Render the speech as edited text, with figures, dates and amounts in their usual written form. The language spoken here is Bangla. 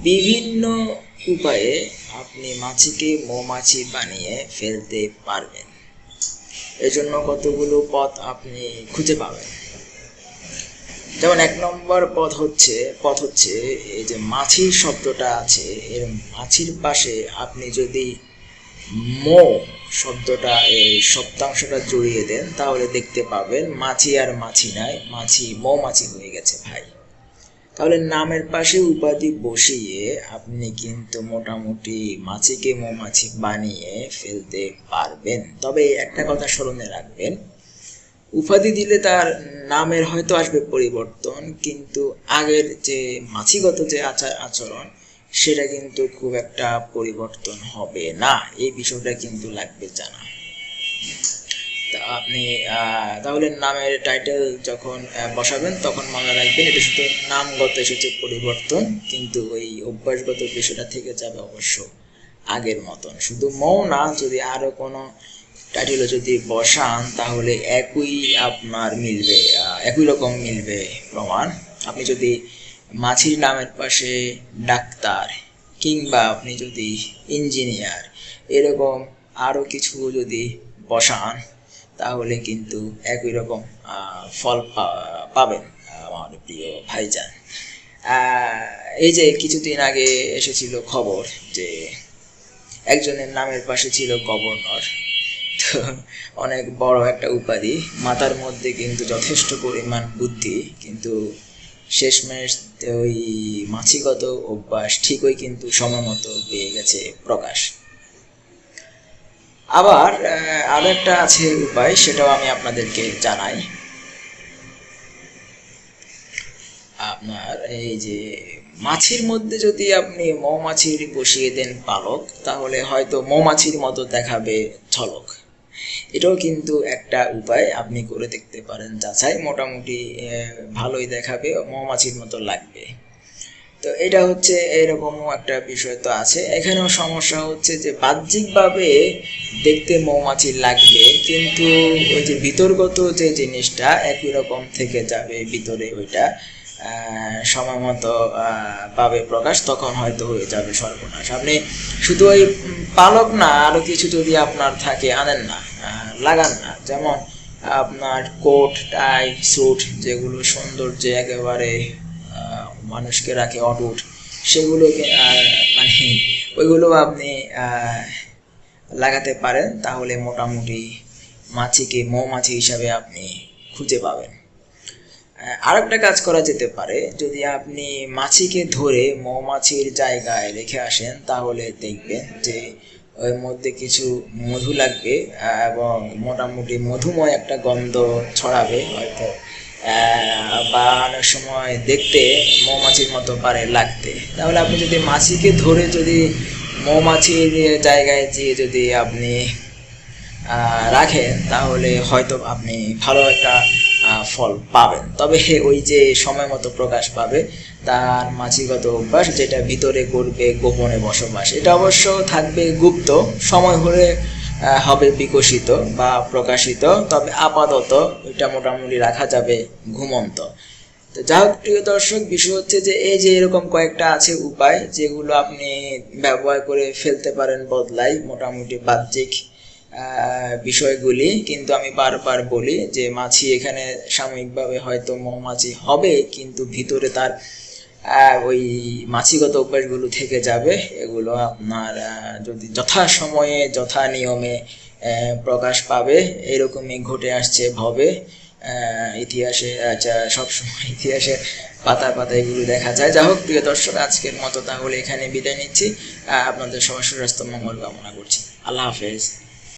বিভিন্ন উপায়ে আপনি মাছিকে মৌমাছি বানিয়ে ফেলতে পারবেন। এজন্য কতগুলো পথ আপনি খুঁজে পাবেন। যেমন ১ নম্বর পথ হচ্ছে এই যে মাছির শব্দটা আছে, এর মাছির পাশে আপনি যদি মৌ শব্দটা এই শব্দাংশটা জড়িয়ে দেন, তাহলে দেখতে পাবেন মাছি আর মাছি নাই, মাছি মৌমাছি হয়ে গেছে ভাই। তাহলে নামের পাশে উপাধি বসিয়ে আপনি কিন্তু মোটামুটি মাছিকে মৌমাছি বানিয়ে ফেলতে পারবেন। তবে একটা কথা স্মরণে রাখবেন, উপাধি দিলে তার নামের হয়তো আসবে পরিবর্তন, কিন্তু আগের যে মাছিগত যে আচরণ সেটা কিন্তু খুব একটা পরিবর্তন হবে না। এই বিষয়টা কিন্তু লাগবে জানা। তা আপনি তাহলে নামের টাইটেল যখন বসাবেন তখন মনে রাখবেন এটা শুধু নামগত এসেছে পরিবর্তন, কিন্তু ওই অভ্যাসগত বিষয়টা থেকে যাবে অবশ্য আগের মতন। শুধু মৌ না, যদি আরও কোনো টাইটেলও যদি বসান তাহলে একই আপনার মিলবে, একই রকম মিলবে প্রমাণ। আপনি যদি মাছির নামের পাশে ডাক্তার কিংবা আপনি যদি ইঞ্জিনিয়ার এরকম আরও কিছু যদি বসান তাহলে কিন্তু একই রকম ফল পাবেন আমার প্রিয় ভাইজান। এই যে কিছুদিন আগে এসেছিল খবর যে একজনের নামের পাশে ছিল গভর্নর, তো অনেক বড় একটা উপাধি, মাথার মধ্যে কিন্তু যথেষ্ট পরিমাণ বুদ্ধি, কিন্তু শেষমেশ ওই মাছিগত অভ্যাস ঠিকই কিন্তু সময় মতো পেয়ে গেছে প্রকাশ। আবার আরো একটা আছে উপায়, সেটাও আমি আপনাদেরকে জানাই। আপনার এই যে মাছির মধ্যে যদি আপনি মৌমাছির বসিয়ে দেন পালক, তাহলে হয়তো মৌমাছির মতো দেখাবে ঝলক। এটাও কিন্তু একটা উপায়, আপনি করে দেখতে পারেন যাচাই, মোটামুটি ভালোই দেখাবে, মৌমাছির মতো লাগবে। তো এটা হচ্ছে এরকমও একটা বিষয় তো আছে। এখানেও সমস্যা হচ্ছে যে বাহ্যিকভাবে দেখতে মৌমাছি লাগবে, কিন্তু ওই যে ভিতরগত যে জিনিসটা একই রকম থেকে যাবে ভিতরে, ওইটা সময় মতো পাবে প্রকাশ, তখন হয়তো হয়ে যাবে সর্বনাশ। আপনি শুধু ওই পালক না, আরও কিছু যদি আপনার থাকে আনেন না, লাগান না। যেমন আপনার কোট, টাই, স্যুট যেগুলো সৌন্দর্যে একেবারে মানুষকে রাখে অটুট, সেগুলোকে মানে ওইগুলো আপনি লাগাতে পারেন, তাহলে মোটামুটি মাছিকে মৌমাছি হিসাবে আপনি খুঁজে পাবেন। আরেকটা কাজ করা যেতে পারে, যদি আপনি মাছিকে ধরে মৌমাছির জায়গায় রেখে আসেন তাহলে দেখবেন যে ওর মধ্যে কিছু মধু লাগবে এবং মোটামুটি মধুময় একটা গন্ধ ছড়াবে হয়তো, বা অনেক সময় দেখতে মৌমাছির মতো পারে লাগতে। তাহলে আপনি যদি মাছিকে ধরে যদি মৌমাছির জায়গায় যেয়ে যদি আপনি রাখেন তাহলে হয়তো আপনি ভালো একটা ফল পাবেন। তবে ওই যে সময় মতো প্রকাশ পাবে তার মাছিগত অভ্যাস, যেটা ভিতরে করবে গোপনে বসবাস, এটা অবশ্য থাকবে গুপ্ত, সময় হলে হবে বিকশিত বা প্রকাশিত, তবে আপাতত এটা মোটামুটি রাখা যাবে ঘুমন্ত। তো যা হোক প্রিয় দর্শক, বিষয় হচ্ছে যে এই যে এরকম কয়েকটা আছে উপায় যেগুলো আপনি ব্যবহার করে ফেলতে পারেন বদলাই মোটামুটি বাহ্যিক বিষয়গুলি। কিন্তু আমি বারবার বলি যে মাছি এখানে সাময়িকভাবে হয়তো মৌমাছি হবে, কিন্তু ভিতরে তার ওই মাছিগত অভ্যাসগুলো থেকে যাবে। এগুলো আপনার যদি যথাসময়ে যথা নিয়মে প্রকাশ পাবে, এরকমই ঘটে আসছে ভবে ইতিহাসে, সবসময় ইতিহাসের পাতায় পাতায় এগুলো দেখা যায়। যা হোক প্রিয় দর্শক, আজকের মতো তাহলে এখানে বিদায় নিচ্ছি। আপনাদের সবার সুস্বাস্থ্য মঙ্গল কামনা করছি। আল্লাহ হাফেজ।